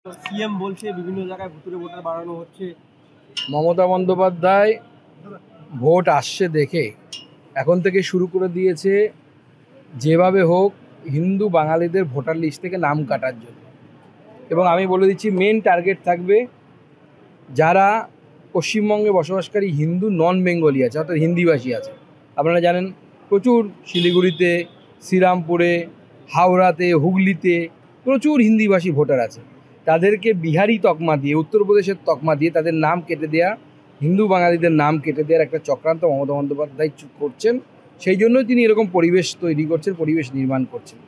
CM বলছে বিভিন্ন জায়গায় ভুতুড়ে ভোটার বাড়ানো হচ্ছে। মমতা বন্দ্যোপাধ্যায় ভোট আসছে দেখে এখন থেকে শুরু করে দিয়েছে যেভাবে হোক হিন্দু বাঙালিদের ভোটার লিস্ট থেকে নাম কাটার জন্য। এবং আমি বলে দিচ্ছি মেন টার্গেট থাকবে যারা পশ্চিমবঙ্গে বসবাসকারী হিন্দু নন বেঙ্গলি আছে, অর্থাৎ হিন্দিভাষী আছে। আপনারা জানেন প্রচুর শিলিগুড়িতে, শ্রীরামপুরে, হাওড়াতে, হুগলিতে প্রচুর হিন্দিভাষী ভোটার আছে। তাদেরকে বিহারি তকমা দিয়ে, উত্তরপ্রদেশের তকমা দিয়ে তাদের নাম কেটে দেওয়া, হিন্দু বাঙালিদের নাম কেটে দেওয়ার একটা চক্রান্ত মমতা বন্দ্যোপাধ্যায় করছেন। সেই জন্যই তিনি এরকম পরিবেশ তৈরি করছেন, পরিবেশ নির্মাণ করছেন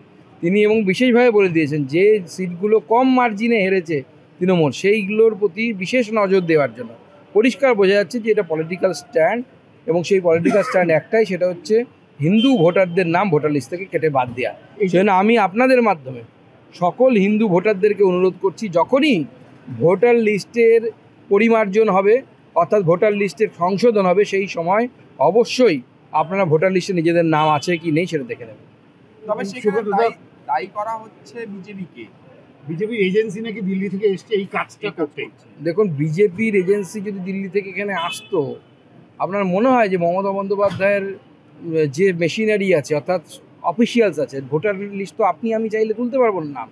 তিনি। এবং বিশেষভাবে বলে দিয়েছেন যে সিটগুলো কম মার্জিনে হেরেছে তৃণমূল, সেইগুলোর প্রতি বিশেষ নজর দেওয়ার জন্য। পরিষ্কার বোঝা যাচ্ছে যে এটা পলিটিক্যাল স্ট্যান্ড, এবং সেই পলিটিক্যাল স্ট্যান্ড একটাই, সেটা হচ্ছে হিন্দু ভোটারদের নাম ভোটার লিস্ট থেকে কেটে বাদ দেওয়া। এই জন্য আমি আপনাদের মাধ্যমে সকল হিন্দু ভোটারদেরকে অনুরোধ করছি, যখনই ভোটার লিস্টের পরিমার্জন হবে, অর্থাৎ ভোটার লিস্টের সংশোধন হবে, সেই সময় অবশ্যই আপনারা ভোটার লিস্টে নিজেদের নাম আছে কি নেই সেটা দেখে নেবেন। তবে সেখানে দায়ী করা হচ্ছে বিজেপিকে। বিজেপির এজেন্সি নাকি দিল্লি থেকে এসছে এই কাজটা করতে। দেখুন, বিজেপির এজেন্সি যদি দিল্লি থেকে এখানে আসতো, আপনার মনে হয় যে মমতা বন্দ্যোপাধ্যায়ের যে মেশিনারি আছে, অর্থাৎ অফিসিয়ালস আছে, ভোটার লিস্ট তো আপনি আমি চাইলে তুলতে পারবো না নাম।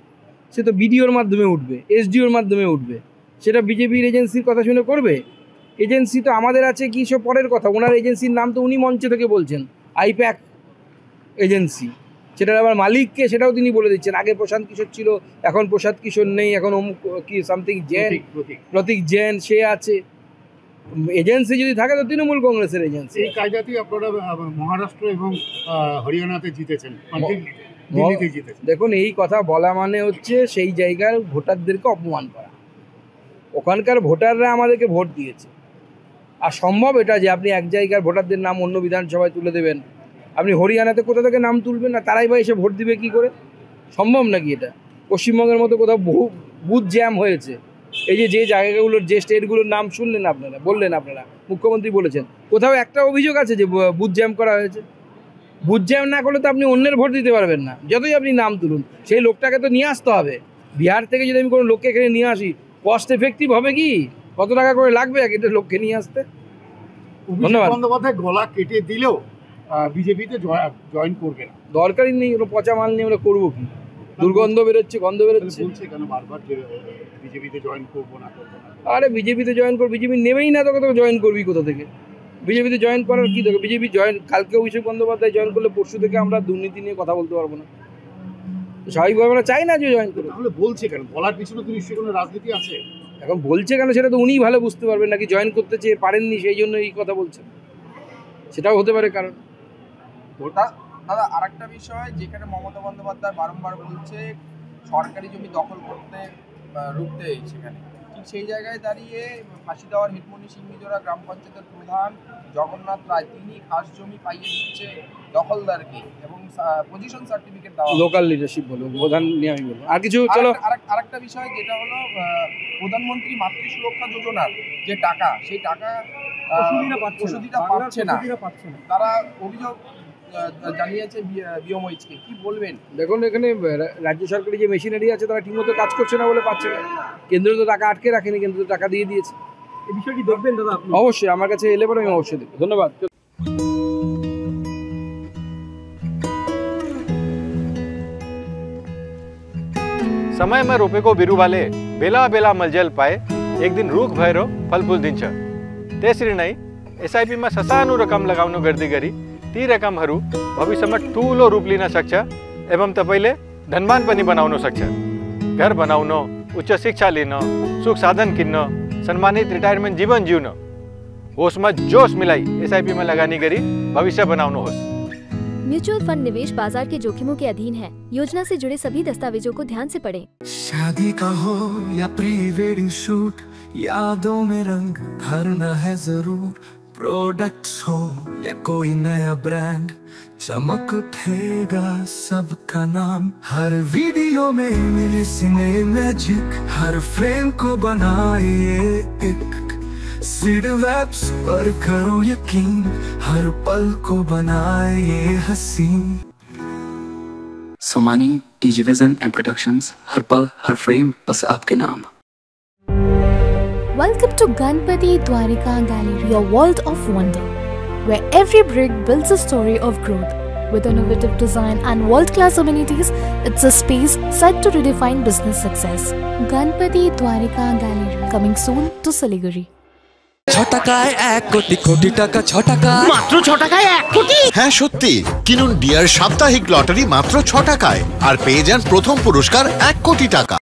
সে তো বিডিওর মাধ্যমে উঠবে, এসডিওর মাধ্যমে উঠবে। সেটা বিজেপির এজেন্সির কথা শুনে করবে? এজেন্সি তো আমাদের আছে কি সব পরের কথা। ওনার এজেন্সির নাম তো উনি মঞ্চ থেকে বলছেন, আইপ্যাক এজেন্সি। সেটার আবার মালিককে সেটাও তিনি বলে দিচ্ছেন। আগে প্রশান্ত কিশোর ছিল, এখন প্রশান্ত কিশোর নেই, এখন অমুক কি সামথিং জেন, প্রতীক জেন সে আছে। এজেন্সি যদি থাকে তো তৃণমূল কংগ্রেসের এজেন্সি। এই কায়দাতেই আপনারা মহারাষ্ট্র এবং হরিয়ানাতে জিতেছেন, দিল্লিতে জিতেছেন। দেখুন, এই কথা বলা মানে হচ্ছে সেই জায়গার ভোটারদেরকে অপমান করা। ওখানকার ভোটাররা আমাদেরকে ভোট দিয়েছে। আর সম্ভব এটা যে আপনি এক জায়গার ভোটারদের নাম অন্য বিধানসভায় তুলে দেবেন? আপনি হরিয়ানাতে কোথা থেকে নাম তুলবেন না? তারাই বা এসে ভোট দিবে কি করে? সম্ভব নাকি এটা? পশ্চিমবঙ্গের মতো কোথাও বহু বুথ জ্যাম হয়েছে। এই যে জায়গাগুলোর, যে স্টেটগুলোর নাম শুনলেন আপনারা, বললেন আপনারা, মুখ্যমন্ত্রী বলেছেন, কোথাও একটা অভিযোগ আছে যে বুথ জ্যাম করা হয়েছে? বুথ জ্যাম না করলে তো আপনি অন্যের ভোট দিতে পারবেন না, যতই আপনি নাম তুলুন। সেই লোকটাকে তো নিয়ে আসতে হবে। বিহার থেকে যদি আমি কোনো লোককে এখানে নিয়ে আসি, কস্ট এফেক্টিভ হবে কি? কত টাকা করে লাগবে একটা লোককে নিয়ে আসতে? ধন্যবাদ। বন্দ্যোপাধ্যায় গলা কেটে দিলেও বিজেপিতে জয়েন করবে না। দরকারই নেই, ওরা পচা মাল নিয়ে আমরা করবো কি? দুর্গন্ধ বেরোচ্ছে, গন্ধ বেরোচ্ছে। বলছে কেন বারবার যে বিজেপিতে জয়েন করবো না। আরে বিজেপিতে জয়েন করবো, বিজেপি নেবেই না তোকে, তোকে জয়েন করবি কোথা থেকে? বিজেপিতে জয়েন করার কি দরকার? বিজেপি জয়েন, কালকে অভিষেক বন্দ্যোপাধ্যায় জয়েন করলে পরশু থেকে আমরা দুর্নীতি নিয়ে কথা বলতে পারবো না। স্বাভাবিকভাবে আমরা চাই না যে জয়েন করুন। তাহলে বলছে কেন? বলার পিছনে তো নিশ্চয়ই কোনো রাজনীতি আছে। এখন বলছে কেন সেটা তো উনিই ভালো বুঝতে পারবেন, নাকি জয়েন করতে চেয়ে পারেননি সেই জন্য এই কথা বলছেন, সেটাও হতে পারে কারণ। দাদা, আরেকটা বিষয় যেখানে মমতা বন্দ্যোপাধ্যায় বারংবার বলছে সরকারি জমি দখল করতে রুখতে, সেখানে ঠিক সেই জায়গায় দাঁড়িয়ে ফাঁসি দেওয়ার হিটমনি সিংহজোড়া গ্রাম পঞ্চায়েতের প্রধান জগন্নাথ রায় তিনি খাস জমি পাইয়ে দিচ্ছে দখলদারকে এবং পজিশন সার্টিফিকেট দেওয়া। লোকাল লিডারশিপ বলবো, প্রধান নিয়ে আমি বলবো। আর কিছু চলো, আরেকটা বিষয় যেটা হলো প্রধানমন্ত্রী মাতৃ সুরক্ষা যোজনার যে টাকা, সেই টাকা প্রসূতিরা পাচ্ছে না। তারা অভিযোগ জানিয়েছে বিওমইচকে, কি বলবেন? দেখুন, এখানে রাজ্য সরকারি যে মেশিনারি আছে তারা ঠিকমতো কাজ করছে না বলে পাচ্ছে না। কেন্দ্র তো টাকা আটকে রাখেনি, কেন্দ্র তো টাকা দিয়ে দিয়েছে। এই বিষয়টি দেখবেন দাদা আপনি? অবশ্যই, আমার কাছে এলে পরে আমি অবশ্যই দেখব। ধন্যবাদ। समय में रोपे को बिरु वाले बेला बेला मलजल पाए एक दिन रूख भैरो फल फूल दिन छ तेसरी नहीं एसआईपी में ससानु रकम लगाउनु गर्दी गरी ती रकम हरू भविष्य में ठूलो रूप लिन सक्छ एवं तपाईले धनवान पनि बनाउन सक्छ। घर बनाउन, उच्च शिक्षा लिन, सुख साधन किन्न, सम्मानित रिटायरमेंट जीवन जिउन, होश में जोश मिलाई एसआईपी में लगानी गरी भविष्य बनाउनुहोस्। म्यूचुअल फंड निवेश बाजार के जोखिमों के अधीन है। योजना से जुड़े सभी दस्तावेजों को ध्यान से पढ़ें। शादी का हो या प्री वेडिंग शूट, यादों में रंग भरना है जरूर। प्रोडक्ट्स हो या कोई नया ब्रांड, चमक उठेगा सबका नाम। हर वीडियो में मिले सिने मैजिक, हर फ्रेम को बनाए एक सीड वेब्स पर करो यकीन, हर पल को बनाए ये हसीन। Somani, DG vision and productions, हर पल हर फ्रेम बस आपके नाम। Welcome to Ganpati Dwarika Gallery, your world of wonder, where every brick builds a story of growth. With innovative design and world-class amenities, it's a space set to redefine business success. Ganpati Dwarika Gallery, coming soon to Siliguri. 6 টাকায় 1 কোটি কোটি টাকা 6 টাকায় মাত্র 6 টাকায় 1 কোটি। হ্যাঁ সত্যি, কিনুন deer সাপ্তাহিক লটারি মাত্র 6 টাকায় আর পেয়ে যান প্রথম পুরস্কার 1 কোটি টাকা।